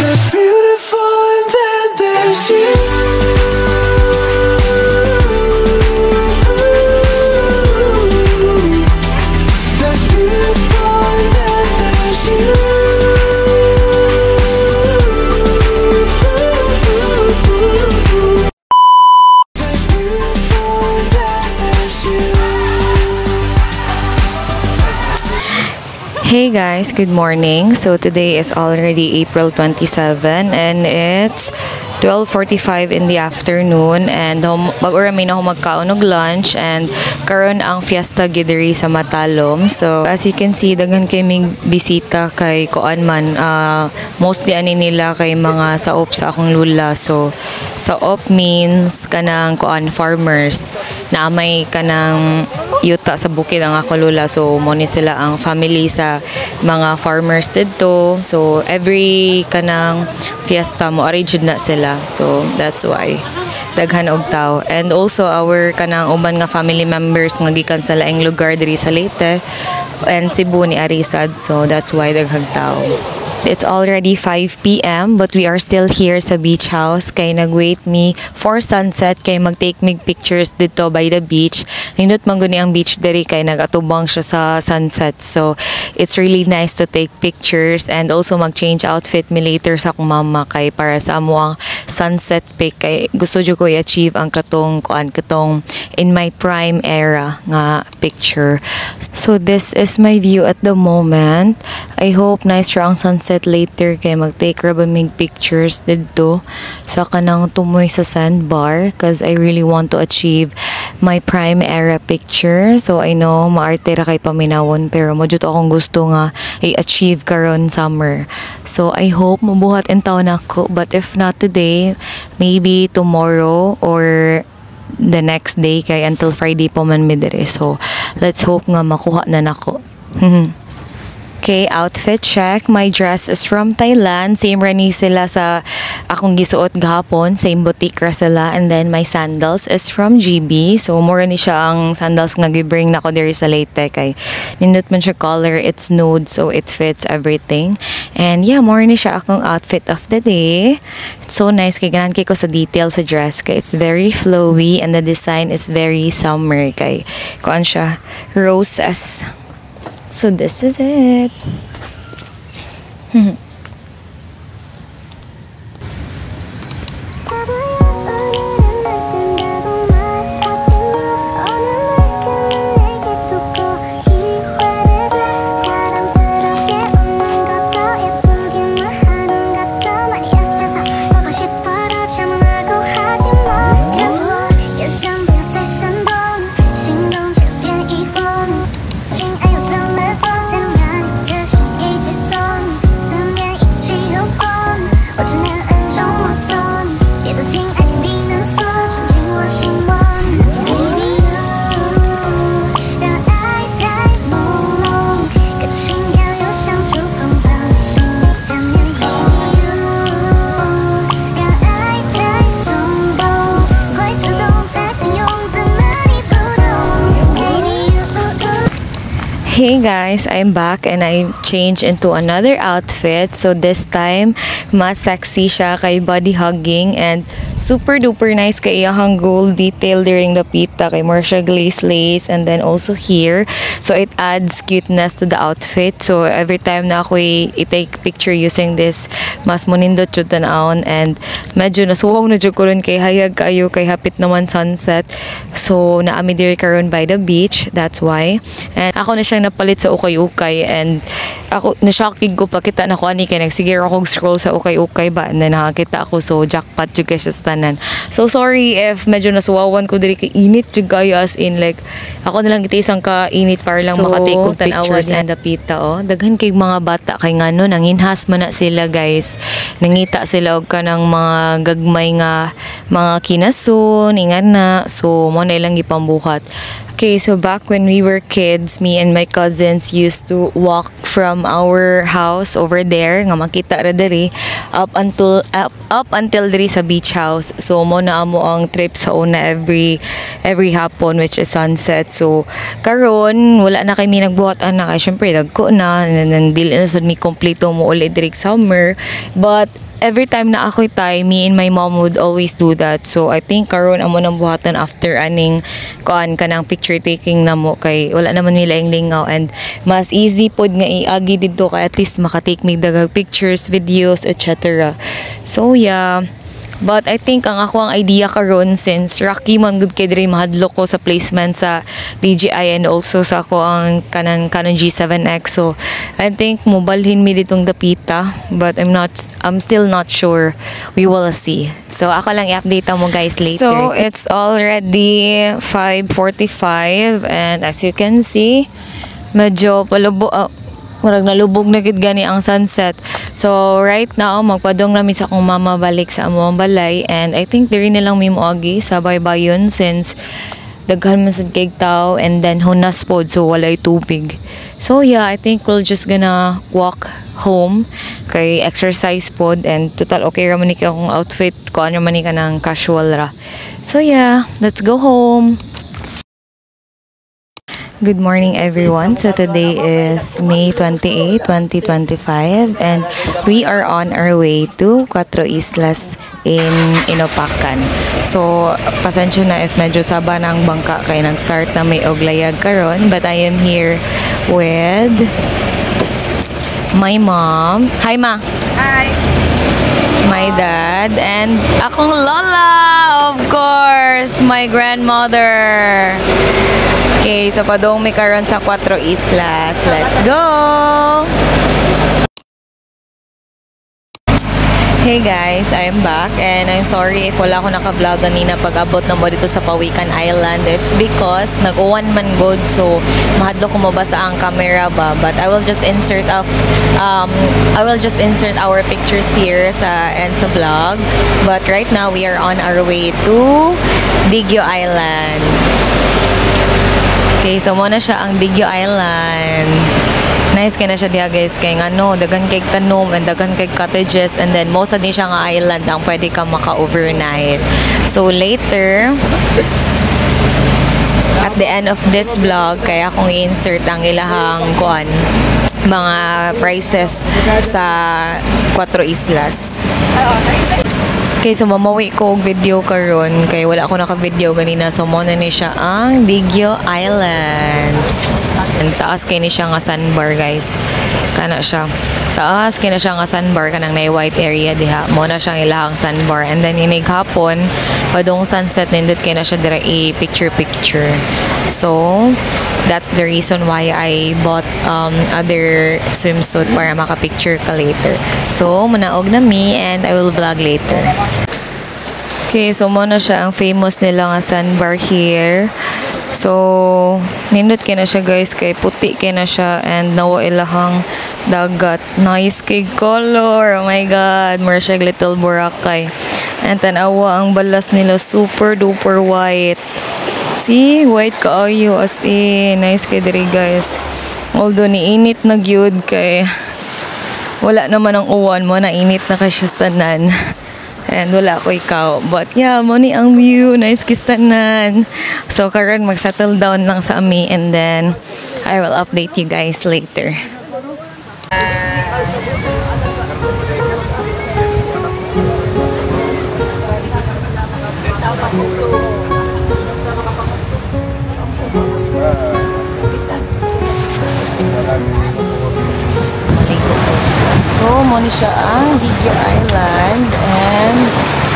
There's beautiful and then there's you. There's beautiful and then there's you. There's beautiful and then there's you. Hey guys, good morning. So today is already April 27 and it's 12:45 in the afternoon and mag-urami na ako magkaon og lunch and karon ang fiesta gidiri sa Matalom. So as you can see, daghan kay mig bisita kay kuan man, mostly ani nila kay mga saop sa akong lula. So saop means kanang kuan farmers na may kanang yuta sa bukid ang ako lula. So mo ni sila ang family sa mga farmers dito. So every kanang fiesta mo arranged na sila. So that's why daghan og tao. And also our kanang uban nga family members nga gikan sa laing lugar diri sa Leyte and Cebu ni Arisad. So that's why daghang tao. It's already 5 p.m. but we are still here sa beach house kay nag-wait me for sunset kay mag-take mig pictures dito by the beach. Nindot man guni ang beach diri kay nagatubang siya sa sunset. So it's really nice to take pictures and also mag-change outfit me later sa akong mama kay para sa amo ang sunset pic kay gusto jud ko i-achieve ang katong in my prime era nga picture. So this is my view at the moment. I hope nice ra ang sunset later kay mag-take ra ba mig pictures dito sa kanang tumoy sa sandbar cause I really want to achieve my prime era picture. So I know maarte ra kay paminawon pero mo jud akong gusto nga i-achieve karon summer. So I hope mabuhat in taon ako, but if not today, maybe tomorrow or the next day kay until Friday po man mi diri. So let's hope nga makuha na nako. Okay, outfit check. My dress is from Thailand. Same ra ni sila sa akong gisuot gahapon. Same boutique ra sila. And then my sandals is from GB. So more ni siya ang sandals nga gibring nako diri sa Leyte kay nindot man siya color. It's nude so it fits everything. And yeah, more ni siya akong outfit of the day. It's so nice kay ganan kay ko sa detail sa dress kay it's very flowy and the design is very summer kay kuan siya roses. So this is it. Hey guys, I'm back and I changed into another outfit. So this time, mas sexy siya kay body hugging and super duper nice kay iyahang gold detail during the pita kay more siya glaze lace and then also here. So it adds cuteness to the outfit. So every time na ako i-take picture using this, mas munindot jud tanawon and medyo nasuwaw na jud ko ron kay hayag kayo kay hapit naman sunset. So naami diri karon by the beach, that's why. And ako na siyang napalit sa ukay-ukay and ako na-shocking ko pakita na ko ani kay nagsigir akong scroll sa ukay-ukay ba and then nakakita ako so jackpot jud siya sa tanan. So sorry if medyo nasuwawan ko diri kay init jud kayo as in like ako na lang gitisang ka init para lang makatake og pictures and dapita daghan kay mga bata kay ngano nanginhas man na sila guys. Nangita sila og kanang mga gagmay nga mga kinason ingan na so mo na ilang gipambuhat. Okay, so back when we were kids, me and my cousins used to walk from our house over there, nga makita ra diri, up until diri sa beach house. So mo na amo ang trip sa una every hapon, which is sunset. So karon wala na kay mi nagbuhat ana kay syempre dagko na dili na sad mi kompleto mo uli diri summer. But every time na ako'y tay, me and my mom would always do that. So I think karon amo nang buhatan after aning kuan kanang picture taking namo kay wala naman nila yung lingaw, and mas easy pod nga iagi didto kay at least makatake mig dagag pictures, videos, etc. So yeah. But I think ang ako ang idea karon, since Rocky man gud kay diri mahadlok ko sa placement sa DJI and also sa ako ang Canon G7X. So I think mobalhin mi ditong dapita, but I'm still not sure. We will see. So ako lang i-update mo guys later. So it's already 5:45 and as you can see, medyo murag nalubog na gid gani ang sunset. So right now magpadong na mi sa akong mama balik sa among balay, and I think diri na lang mi moagi sa baybayon since daghan man sad kay tao and then hunas pod so walay tubig. So yeah, I think we'll just gonna walk home kay exercise pod, and total okay ra man ni akong outfit ko, ano man ni kanang casual ra. So yeah, let's go home. Good morning everyone. So today is May 28, 2025 and we are on our way to Cuatro Islas in Inopacan. So pasensya na if medyo saba na ang bangka kay nag-start na may oglayag karon, but I am here with my mom. Hi ma. Hi. My dad and akong lola, of course, my grandmother. Okay, so padong may karon sa Cuatro Islas. Let's go! Hey guys, I am back and I'm sorry if wala ako naka-vlog kanina pag-abot na mo dito sa Pawikan Island. It's because nag-uwan man good, so mahadlo ko mabasa ang camera ba, but I will just insert our pictures here sa end sa vlog. But right now we are on our way to Digyo Island. Okay, so muna siya ang Digyo Island. Nice kaya na siya diha guys, kay ano, dagan kay tanom and dagan kay cottages, and then most of siya nga island ang pwede ka maka-overnight. So later, at the end of this vlog, kaya akong i-insert ang ilahang kuan, mga prices sa Cuatro Islas. Okay, so mamawi ko og video karon kay wala ako naka-video ganina, so mo na ni siya ang Digyo Island. And taas kay ni siya nga sandbar guys. Kana siya. Taas kay na siya nga sandbar kanang nay white area diha. Mo na siyang ilahang sandbar, and then inig hapon padung sunset nindot kay na siya dira i-picture. So that's the reason why I bought other swimsuit para maka-picture ka later. So manaog na mi and I will vlog later. Okay, so mo na siya ang famous nila nga sandbar here. So nindot kay na siya guys, kay puti kay na siya and nawa ilahang dagat. Nice kay color. Oh my god, more siya little Boracay. And tanawa ang balas nila, super duper white. See, white kaayo as in. Nice kay diri guys. Although niinit na gyud kay wala naman ang uwan mo, nainit na kay siya tanan. And wala ko ikaw. But yeah, mo ni ang view. Nice kistanan. So karon mag-settle down lang sa ami, and then I will update you guys later. So, mo ni siya ang Digyo Island, and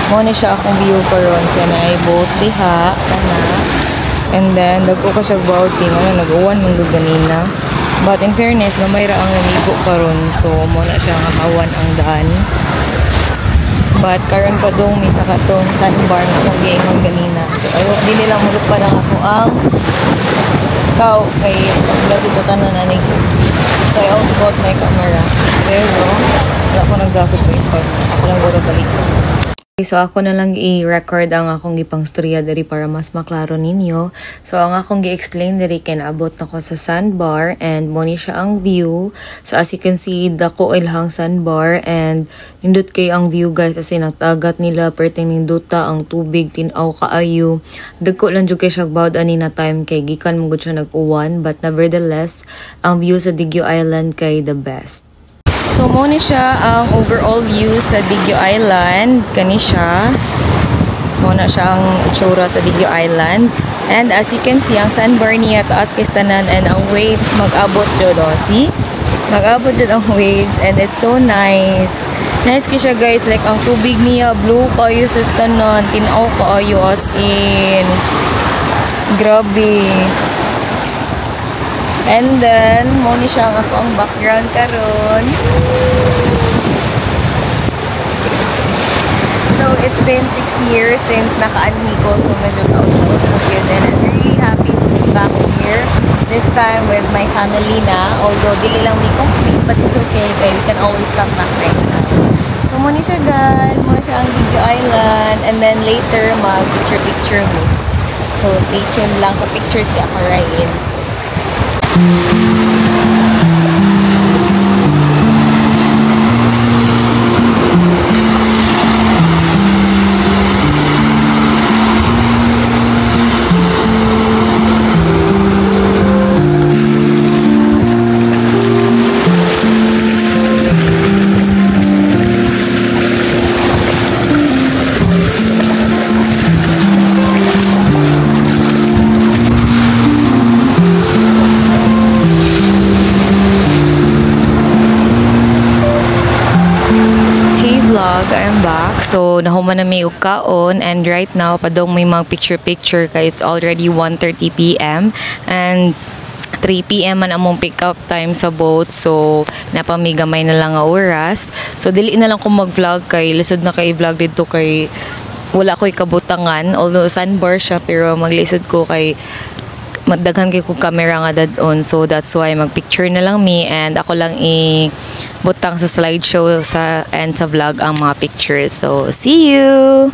mo ni siya akong view karon sa nay boat diha kana. And then dagko ka siya boating, ano nag-uwan man gud ganina. But in fairness, gamay ra ang naligo karon, so mo na siya nga kawan ang daan. But karon pa dong mi sa katong sandbar na akong giingon ganina. So I hope dili lang mulot pa lang ako ang kay pag-vlog ito tanan na ni kay output may camera. Pero wala ko nag-graphic paper. Ako lang guro balik. Okay, so ako na lang i-record ang akong gipang storya diri para mas maklaro ninyo. So ang akong gi-explain diri kay naabot na ko sa sandbar, and mo ni siya ang view. So as you can see, dako ilhang sandbar, and nindot kay ang view guys, as in nagtagat nila perting ninduta ang tubig, tinaw kaayo. Dagko lang jud kay siya bawd ani na time kay gikan mo gud siya nag-uwan, but nevertheless ang view sa Digyo Island kay the best. So So mo ni siya ang overall view sa Digyo Island. Kani siya. Muna siya ang itsura sa Digyo Island. And as you can see, ang sandbar niya taas kay tanan and ang waves mag-abot jud, oh. See? Mag-abot jud ang waves and it's so nice. Nice ki siya, guys. Like ang tubig niya blue kayo sa tanan, tinaw kaayo as in. Grabe. And then mo ni siya ang ako ang background karon. So, it's been 6 years since naka-anhi ko. So, medyo out-out ko yun. And I'm really happy to be back here. This time with my family na. Although, dili lang be complete. But it's okay. Kaya we can always come back next time. So, muna siya, guys. Muna siya ang Digyo Island. And then later, mag-picture-picture mo. So, stay tuned lang sa pictures kaya ako Ryan. I'm back. So, nahuman na may kaon and right now, padong may mga picture-picture kaya it's already 1:30 p.m. and 3 p.m. man among pick-up time sa boat. So, napamigamay na lang nga oras. So, dili na lang kung mag-vlog kay lisod na kay vlog dito kay wala ko'y kabutangan. Although, sandbar siya pero maglisod ko kay magdaghan kay kong camera nga dadon. So that's why magpicture na lang me and ako lang butang sa slideshow sa and sa vlog ang mga pictures. So see you!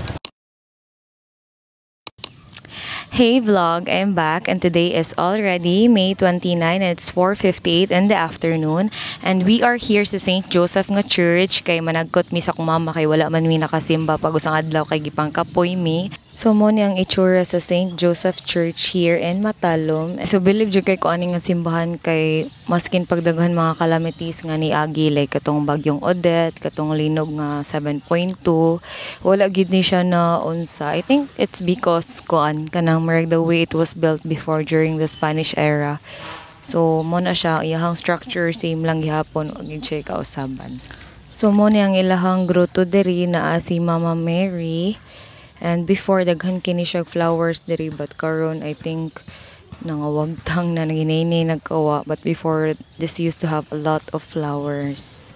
Hey vlog, I'm back and today is already May 29 and it's 4:58 in the afternoon and we are here sa St. Joseph nga church kay managkot mi sa kong mama kay wala man mi nakasimba pag usang adlaw kay gipang kapoy mi. So mo ni ang itsura sa St. Joseph Church here in Matalom. So believe jud kay ko ani nga simbahan kay maskin pagdaghan mga calamities nga ni agi like katong bagyong Odette, katong linog nga 7.2, wala gid ni siya na unsa. I think it's because kuan kanang the way it was built before during the Spanish era. So mo na siya iyahang structure same lang gihapon og gid kausaban. So mo ni ang ilahang grotto diri naa si Mama Mary. And before daghan kini siya flowers diri but karon I think nangawagtang na naginay nagkawa but before this used to have a lot of flowers.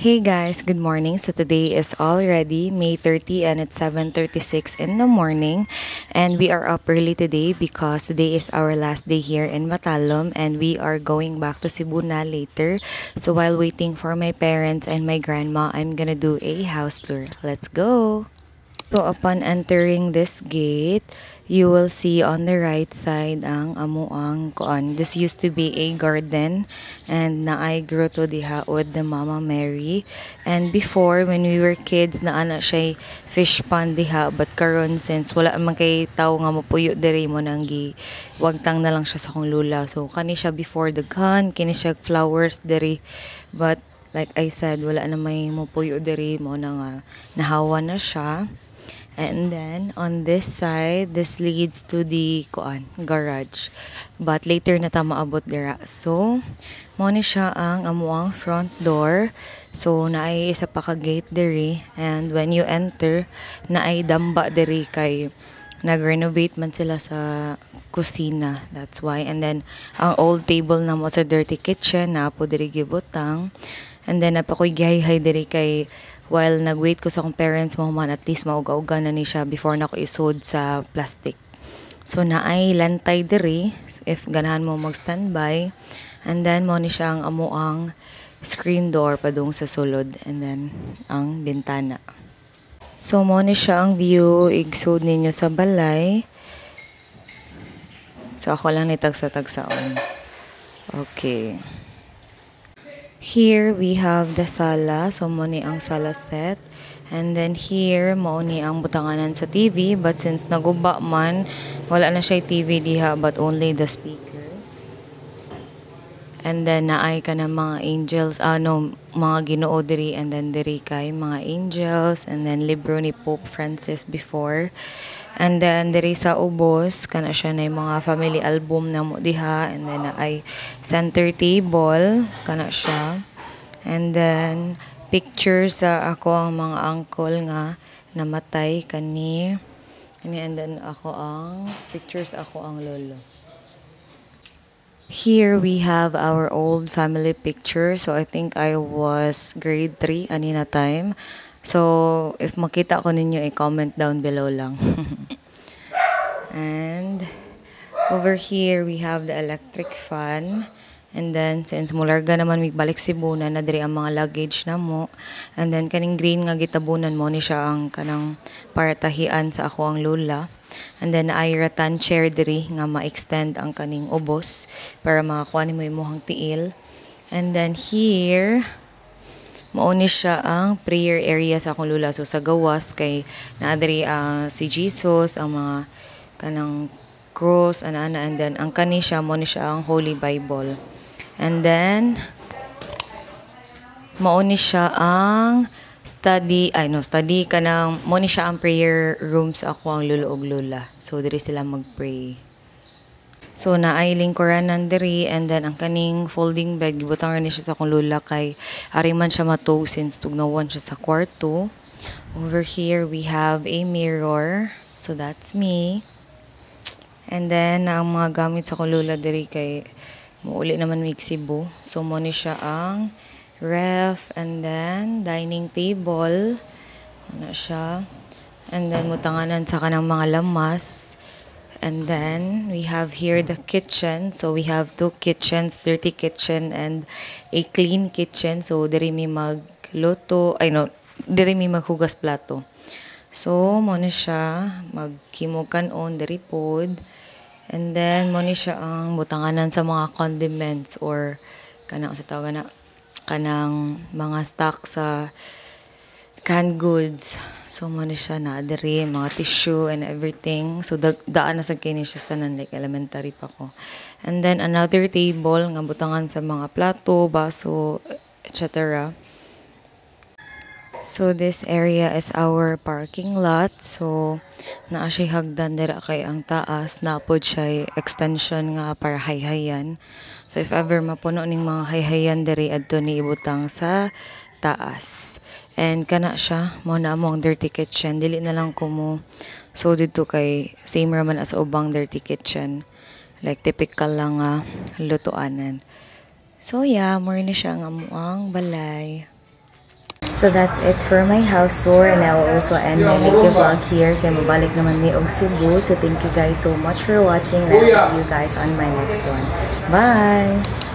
Hey guys, good morning. So today is already May 30 and it's 7:36 in the morning and we are up early today because today is our last day here in Matalom and we are going back to Cebu na later. So while waiting for my parents and my grandma, I'm gonna do a house tour. Let's go! So upon entering this gate, you will see on the right side ang amuang kuan. This used to be a garden and naay grotto diha with the Mama Mary. And before when we were kids naana siya fish pond diha but karon since wala man kay tawo nga mopuyo diri mo nang gi wagtang na lang siya sa kong lula. So kani siya before daghan kini siya flowers diri but like I said wala na may mopuyo diri mo na nga nahawa na siya. And then on this side, this leads to the garage. But later na ta maabot dira. So, mo ni siya ang amuang front door. So, naay isa pa ka gate diri and when you enter, naay damba diri kay nag-renovate man sila sa kusina. That's why. And then ang old table na mo sa dirty kitchen na po diri gibutang. And then napakoy gihay diri kay while nag-wait ko sa akong parents mo man at least mauga-uga na ni siya before na ko isod sa plastic. So naay lantay diri if ganahan mo mag-standby. And then mo ni siya ang amuang screen door padung sa sulod, and then ang bintana. So mo ni siya ang view igsud ninyo sa balay. So ako lang ni tagsa-tagsaon. Okay. Here we have the sala. So mo ni ang sala set. And then here mo ni ang butanganan sa TV, but since naguba man, wala na siya TV diha but only the speaker. And then naay ka na mga angels, mga Ginoo diri, and then diri kay mga angels, and then libro ni Pope Francis before. And then diri sa ubos kana siya na mga family album na mo diha, and then naay center table kana siya. And then pictures sa ako ang mga uncle nga namatay kani, and then ako ang pictures ako ang lolo. Here we have our old family picture. So I think I was grade 3 anina time. So if makita ko ninyo, i-comment down below lang. And over here we have the electric fan. And then since mularga naman balik Cebu na diri ang mga luggage na mo. And then kaning green nga gitabunan mo ni siya ang kanang paratahian sa ako ang lola. And then ay rattan chair diri nga ma-extend ang kaning ubos para makakuha ni mo imong tiil. And then here mauni siya ang prayer area sa akong lola. So sa gawas kay naa diri si Jesus, ang mga kanang cross ana, and then ang kani siya mo ni siya ang Holy Bible. And then mauni siya ang study kanang mo ni siya ang prayer room sa ako ang lolo og lola. So diri sila magpray. So naay lingkuranan diri, and then ang kaning folding bed gibutang ni siya sa akong lola kay ari man siya matug since tugnawan siya sa kwarto. Over here we have a mirror. So that's me. And then ang mga gamit sa akong lola diri kay muuli naman mig Cebu. So mo ni siya ang ref, and then dining table ano siya, and then mutanganan sa kanang mga lamas. And then we have here the kitchen. So we have two kitchens, dirty kitchen and a clean kitchen. So diri mi magluto, diri mi maghugas plato. So mo ni siya magkimukan on diri pod. And then mo ni siya ang butanganan sa mga condiments or kanang sa tawag na kanang mga stock sa canned goods. So mo ni siya na diri mga tissue and everything. So daan na sa kini siya tanan like elementary pa ko. And then another table nga butangan sa mga plato, baso, etc. So this area is our parking lot. So naa siya hagdan dira kay ang taas napod siya extension nga para hayhayan. So if ever mapuno ning mga hayhayan diri adto ni ibutang sa taas. And kana siya mo na mo ang dirty kitchen, dili na lang ko mo so dito kay same raman as ubang dirty kitchen. Like typical lang lutuanan. So yeah, more ni siya nga mo ang balay. So that's it for my house tour, and I will also end my video vlog here kaya mabalik naman ni og Cebu. So thank you guys so much for watching, and I will see you guys on my next one. Bye!